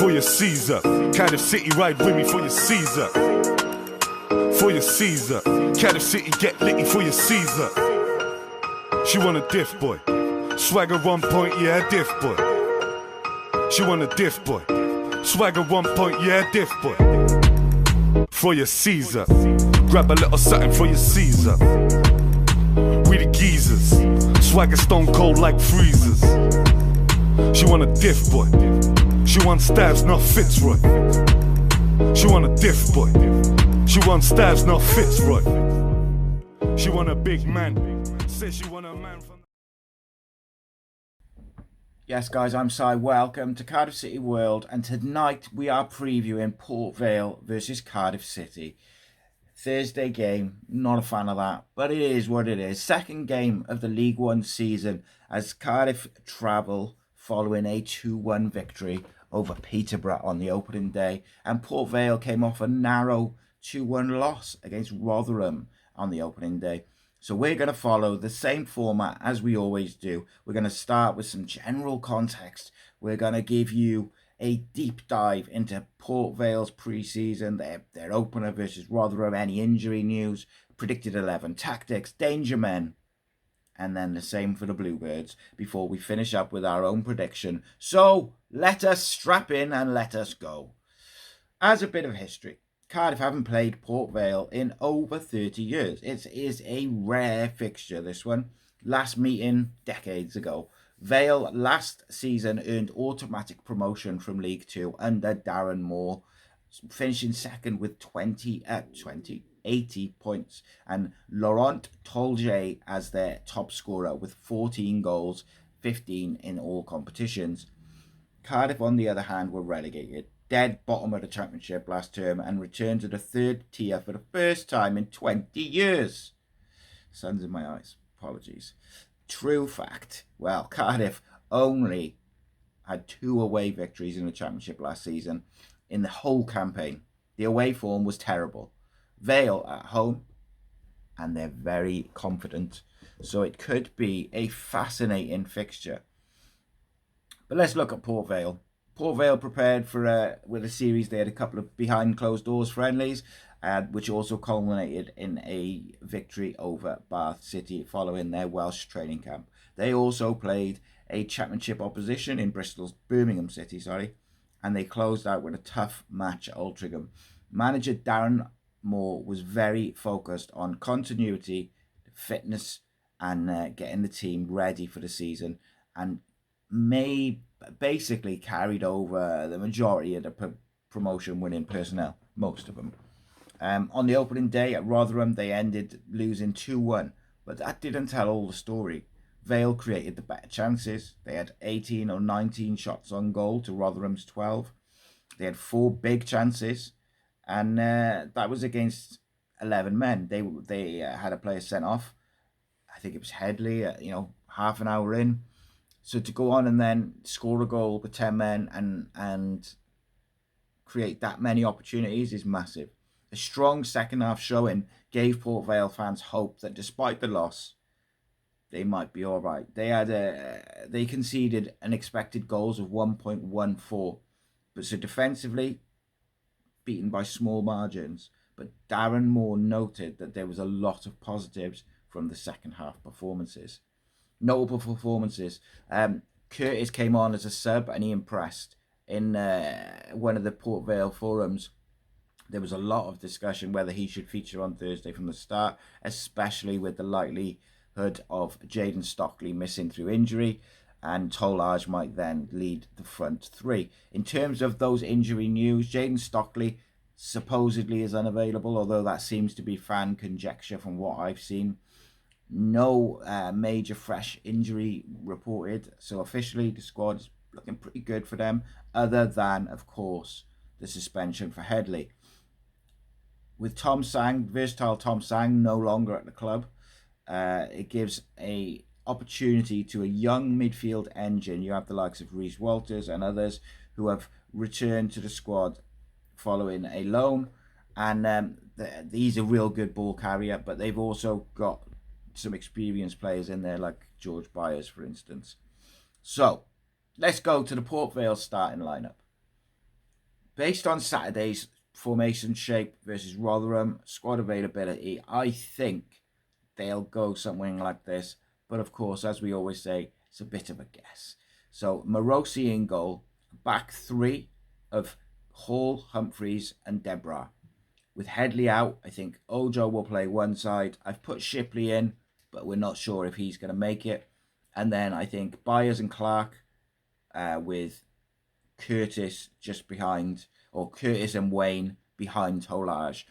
For your Caesar, Cardiff City ride with me for your Caesar. For your Caesar, Cardiff City get litty for your Caesar. She want a diff boy, swagger 1 point, yeah, diff boy. She want a diff boy, swagger 1 point, yeah, diff boy. For your Caesar, grab a little something for your Caesar. We the geezers, swagger stone cold like freezers. She want a diff boy, she want Starvz, not Fitzroy. She want a diff boy, she want Starvz, not Fitzroy. She want a big man, says she want a man from... Yes guys, I'm Si, welcome to Cardiff City World, and tonight we are previewing Port Vale versus Cardiff City. Thursday game, not a fan of that, but it is what it is. Second game of the League One season as Cardiff travel following a 2-1 victory over Peterborough on the opening day, and Port Vale came off a narrow 2-1 loss against Rotherham on the opening day. So we're going to follow the same format as we always do. We're going to start with some general context. We're going to give you a deep dive into Port Vale's pre-season, their opener versus Rotherham, any injury news, predicted 11 tactics, danger men, and then the same for the Bluebirds before we finish up with our own prediction. So let us strap in and let us go. As a bit of history, Cardiff haven't played Port Vale in over 30 years. It is a rare fixture, this one. Last meeting decades ago. Vale last season earned automatic promotion from League Two under Darren Moore, finishing second with 80 points, and Laurent Tolje as their top scorer with 14 goals, 15 in all competitions. Cardiff, on the other hand, were relegated, dead bottom of the championship last term, and returned to the third tier for the first time in 20 years. Sun's in my eyes, apologies. True fact. Well, Cardiff only had 2 away victories in the championship last season in the whole campaign. The away form was terrible. Vale at home, and they're very confident. So it could be a fascinating fixture. But let's look at Port Vale. Port Vale prepared for with a series. They had a couple of behind closed doors friendlies, which also culminated in a victory over Bath City following their Welsh training camp. They also played a championship opposition in Bristol's Birmingham City, and they closed out with a tough match at Altrincham. Manager Darren Moore was very focused on continuity, fitness, and getting the team ready for the season, and basically carried over the majority of the promotion winning personnel, most of them. On the opening day at Rotherham, they ended losing 2-1, but that didn't tell all the story. Vale created the better chances. They had 18 or 19 shots on goal to Rotherham's 12. They had 4 big chances, and that was against 11 men. They had a player sent off. I think it was Headley, half an hour in. So to go on and then score a goal with 10 men and create that many opportunities is massive. A strong second half showing gave Port Vale fans hope that despite the loss, they might be all right. They conceded an expected goals of 1.14, but so defensively beaten by small margins. But Darren Moore noted that there was a lot of positives from the second half performances. Notable performances. Curtis came on as a sub and he impressed. In one of the Port Vale forums, there was a lot of discussion whether he should feature on Thursday from the start, especially with the likelihood of Jayden Stockley missing through injury, and Tolaj might then lead the front three. In terms of those injury news, Jayden Stockley supposedly is unavailable, although that seems to be fan conjecture from what I've seen. No major fresh injury reported, so officially the squad is looking pretty good for them, other than, of course, the suspension for Headley. With versatile Tom Sang no longer at the club, it gives a opportunity to a young midfield engine. You have the likes of Rhys Walters and others who have returned to the squad following a loan, and he's a real good ball carrier, but they've also got some experienced players in there like George Byers, for instance. So let's go to the Port Vale starting lineup. Based on Saturday's formation shape versus Rotherham, squad availability, I think they'll go something like this. But of course, as we always say, it's a bit of a guess. So Morosi in goal, back three of Hall, Humphreys and Debra. With Headley out, I think Ojo will play one side. I've put Shipley in, but we're not sure if he's going to make it. And then I think Byers and Clark with Curtis just behind, or Curtis and Wayne behind Holage.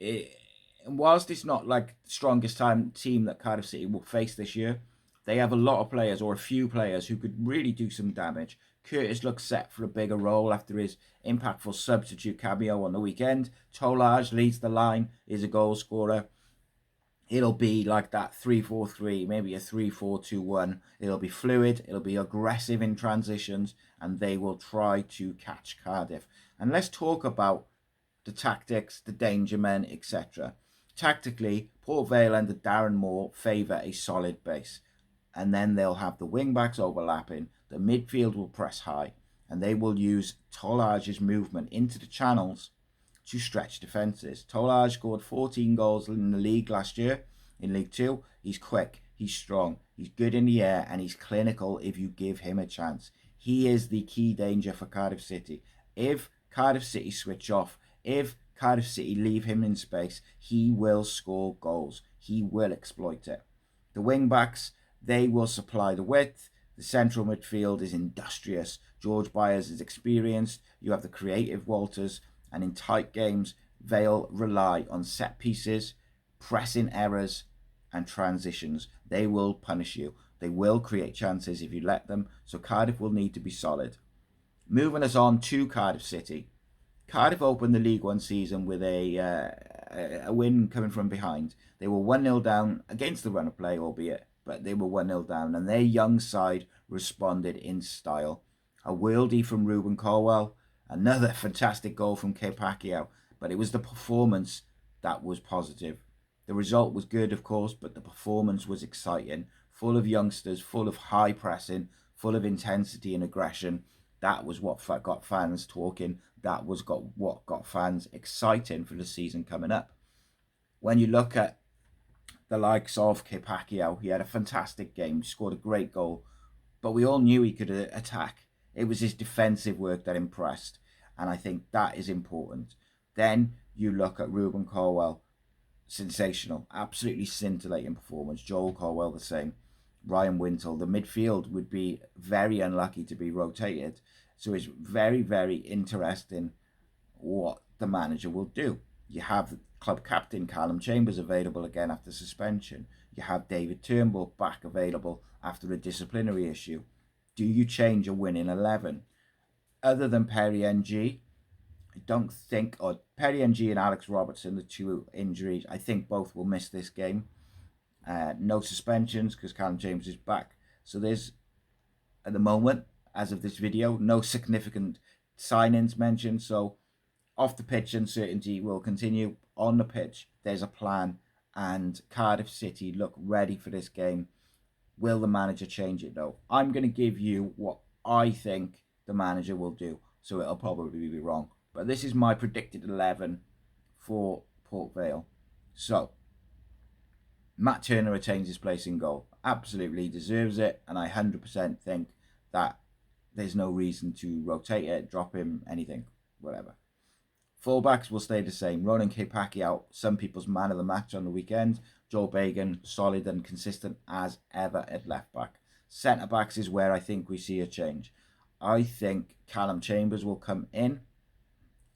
And whilst it's not like the strongest team that Cardiff City will face this year, they have a lot of players, or a few players, who could really do some damage. Curtis looks set for a bigger role after his impactful substitute cameo on the weekend. Tolage leads the line, is a goal scorer. It'll be like that 3-4-3, maybe a 3-4-2-1. It'll be fluid, it'll be aggressive in transitions, and they will try to catch Cardiff. And let's talk about the tactics, the danger men, etc. Tactically, Port Vale and Darren Moore favour a solid base. And then they'll have the wing-backs overlapping, the midfield will press high, and they will use Tolage's movement into the channels to stretch defences. Tolage scored 14 goals in the league last year. In League 2, he's quick, he's strong, he's good in the air, and he's clinical if you give him a chance. He is the key danger for Cardiff City. If Cardiff City switch off, if Cardiff City leave him in space, he will score goals. He will exploit it. The wing-backs, they will supply the width. The central midfield is industrious. George Byers is experienced. You have the creative Walters. And in tight games, Vale rely on set pieces, pressing errors, and transitions. They will punish you. They will create chances if you let them. So Cardiff will need to be solid. Moving us on to Cardiff City. Cardiff opened the League One season with a win coming from behind. They were 1-0 down against the run of play, albeit, but they were 1-0 down. And their young side responded in style. A worldie from Ruben Colwell. Another fantastic goal from Pacquiao, but it was the performance that was positive. The result was good, of course, but the performance was exciting, full of youngsters, full of high pressing, full of intensity and aggression. That was what got fans talking. That was what got fans exciting for the season coming up. When you look at the likes of Pacquiao, he had a fantastic game, scored a great goal, but we all knew he could attack. It was his defensive work that impressed, and I think that is important. Then you look at Ruben Colwell, sensational, absolutely scintillating performance. Joel Colwell the same. Ryan Wintle, the midfield would be very unlucky to be rotated, so it's very, very interesting what the manager will do. You have club captain Callum Chambers available again after suspension. You have David Turnbull back available after a disciplinary issue. Do you change a winning 11? Other than Perry NG, I don't think, or Perry NG and Alex Robertson, the two injuries, I think both will miss this game. No suspensions because Callum James is back. So there's, at the moment, as of this video, no significant signings mentioned. So off the pitch, uncertainty will continue. On the pitch, there's a plan, and Cardiff City look ready for this game. Will the manager change it though? I'm going to give you what I think the manager will do, so it'll probably be wrong. But this is my predicted 11 for Port Vale. So, Matt Turner retains his place in goal. Absolutely deserves it, and I 100% think that there's no reason to rotate it, drop him, anything, whatever. Fullbacks will stay the same. Ronan Pacquiao, some people's man of the match on the weekend. Joel Bagan, solid and consistent as ever at left back. Centre backs is where I think we see a change. I think Callum Chambers will come in.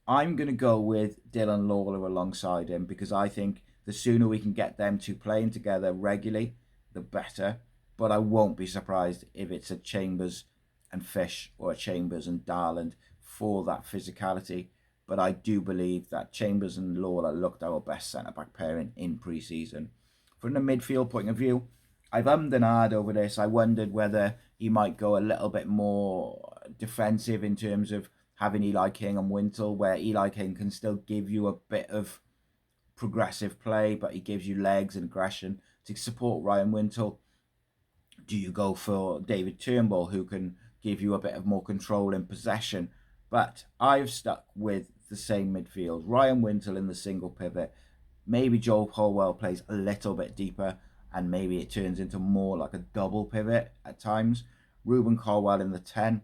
I'm going to go with Dylan Lawler alongside him because I think the sooner we can get them two playing together regularly, the better. But I won't be surprised if it's a Chambers and Fish or a Chambers and Darland for that physicality. But I do believe that Chambers and Lawler looked our best centre-back pairing in pre-season. From the midfield point of view, I've ummed and ahed over this. I wondered whether he might go a little bit more defensive in terms of having Eli King and Wintle, where Eli King can still give you a bit of progressive play, but he gives you legs and aggression to support Ryan Wintle. Do you go for David Turnbull, who can give you a bit of more control in possession, But I've stuck with the same midfield. Ryan Wintle in the single pivot. Maybe Joel Colwell plays a little bit deeper, and maybe it turns into more like a double pivot at times. Ruben Colwell in the 10.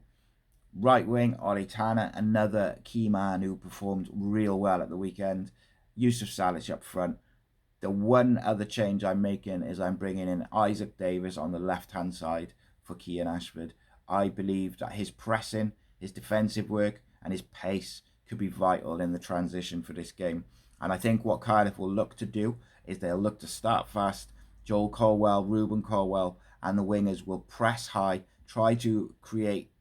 Right wing, Ollie Tanner, another key man who performed real well at the weekend. Yusuf Salic up front. The one other change I'm making is I'm bringing in Isaac Davis on the left-hand side for Kean Ashford. I believe that his pressing, his defensive work, and his pace could be vital in the transition for this game. And I think what Cardiff will look to do is they'll look to start fast. Joel Colwell, Ruben Colwell, and the wingers will press high, try to create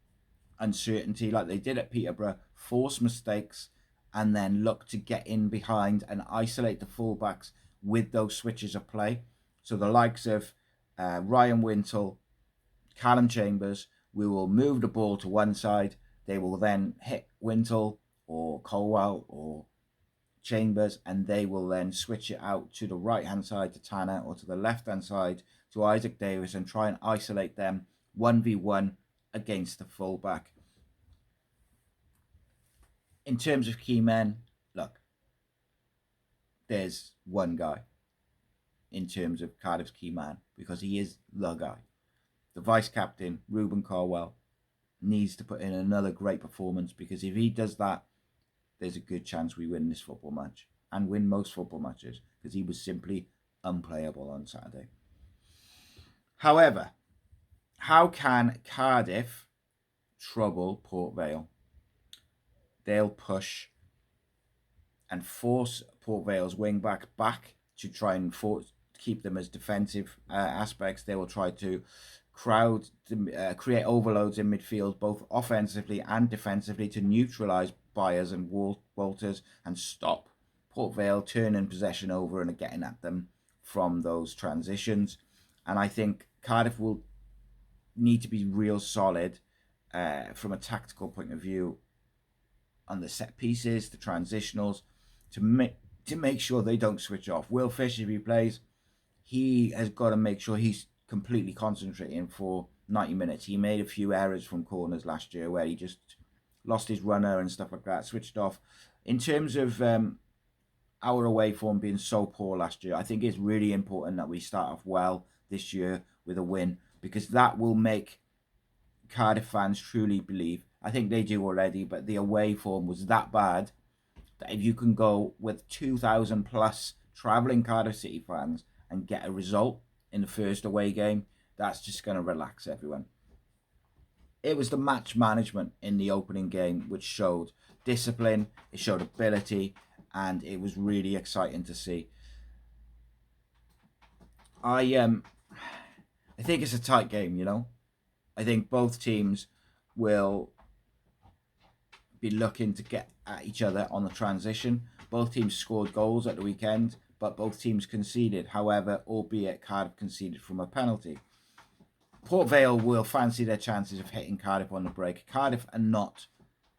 uncertainty like they did at Peterborough, force mistakes, and then look to get in behind and isolate the fullbacks with those switches of play. So the likes of Ryan Wintle, Callum Chambers, we will move the ball to one side. They will then hit Wintle or Colwell or Chambers, and they will then switch it out to the right-hand side to Tanner or to the left-hand side to Isaac Davis and try and isolate them 1v1 against the fullback. In terms of key men, look, there's one guy in terms of Cardiff's key man, because he is the guy. The vice captain, Ruben Colwell, needs to put in another great performance, because if he does that, there's a good chance we win this football match and win most football matches, because he was simply unplayable on Saturday. However, how can Cardiff trouble Port Vale? They'll push and force Port Vale's wing back to try and keep them as defensive aspects. They will try to create overloads in midfield, both offensively and defensively, to neutralise Byers and Walters and stop Port Vale turning possession over and getting at them from those transitions. And I think Cardiff will need to be real solid from a tactical point of view on the set pieces, the transitionals, to make sure they don't switch off. Will Fish, if he plays, he has got to make sure he's completely concentrating for 90 minutes. He made a few errors from corners last year where he just lost his runner and stuff like that, switched off. In terms of our away form being so poor last year, I think it's really important that we start off well this year with a win, because that will make Cardiff fans truly believe. I think they do already, but the away form was that bad that if you can go with 2,000 plus travelling Cardiff City fans and get a result in the first away game, that's just going to relax everyone. It was the match management in the opening game which showed discipline, it showed ability, and it was really exciting to see. I think it's a tight game, you know. I think both teams will be looking to get at each other on the transition. Both teams scored goals at the weekend, but both teams conceded. However, albeit Cardiff conceded from a penalty. Port Vale will fancy their chances of hitting Cardiff on the break. Cardiff are not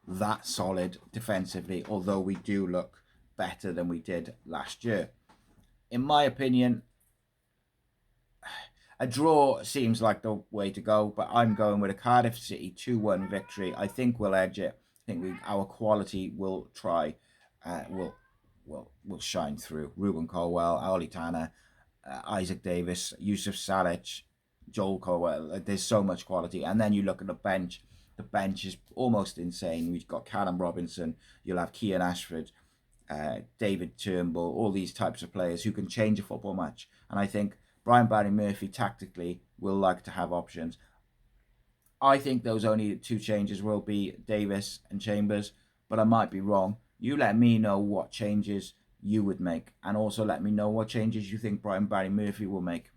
that solid defensively, although we do look better than we did last year. In my opinion, a draw seems like the way to go, but I'm going with a Cardiff City 2-1 victory. I think we'll edge it. I think our quality will will shine through. Ruben Colwell, Ollie Tanner, Isaac Davis, Yusuf Salic, Joel Colwell. There's so much quality. And then you look at the bench. The bench is almost insane. We've got Callum Robinson. You'll have Kean Ashford, David Turnbull, all these types of players who can change a football match. And I think Brian Barry Murphy tactically will like to have options. I think those only two changes will be Davis and Chambers, but I might be wrong. You let me know what changes you would make, and also let me know what changes you think Brian Barry Murphy will make.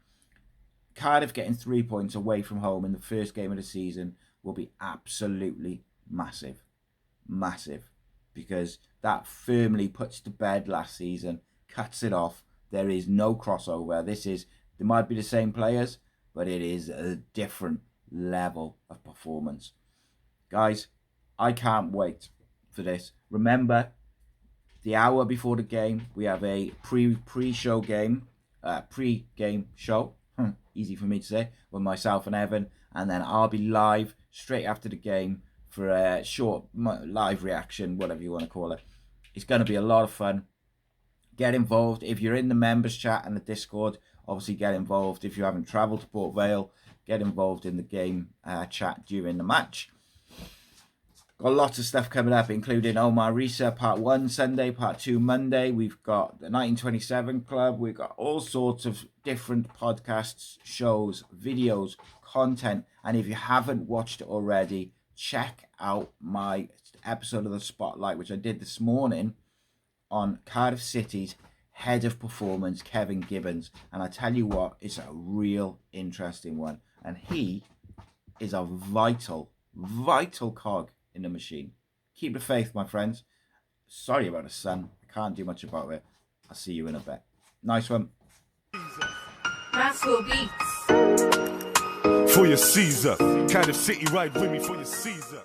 Cardiff getting 3 points away from home in the first game of the season will be absolutely massive. Massive. Because that firmly puts to bed last season, cuts it off. There is no crossover. There might be the same players, but it is a different level of performance. Guys, I can't wait for this. Remember, the hour before the game, we have a pre-game show. Easy for me to say, with myself and Evan, and then I'll be live straight after the game for a short live reaction, whatever you want to call it. It's going to be a lot of fun. Get involved. If you're in the members chat and the Discord, obviously get involved. If you haven't travelled to Port Vale, get involved in the game chat during the match. Got lots of stuff coming up, including Omar Risa Part 1 Sunday, Part 2 Monday. We've got the 1927 Club. We've got all sorts of different podcasts, shows, videos, content. And if you haven't watched it already, check out my episode of The Spotlight, which I did this morning on Cardiff City's head of performance, Kevin Gibbons. And I tell you what, it's a real interesting one. And he is a vital cog in the machine. Keep the faith, my friends. Sorry about the sun. I can't do much about it. I'll see you in a bit. Nice one. Rascal Beats. For your Caesar. Cardiff City, ride with me for your Caesar.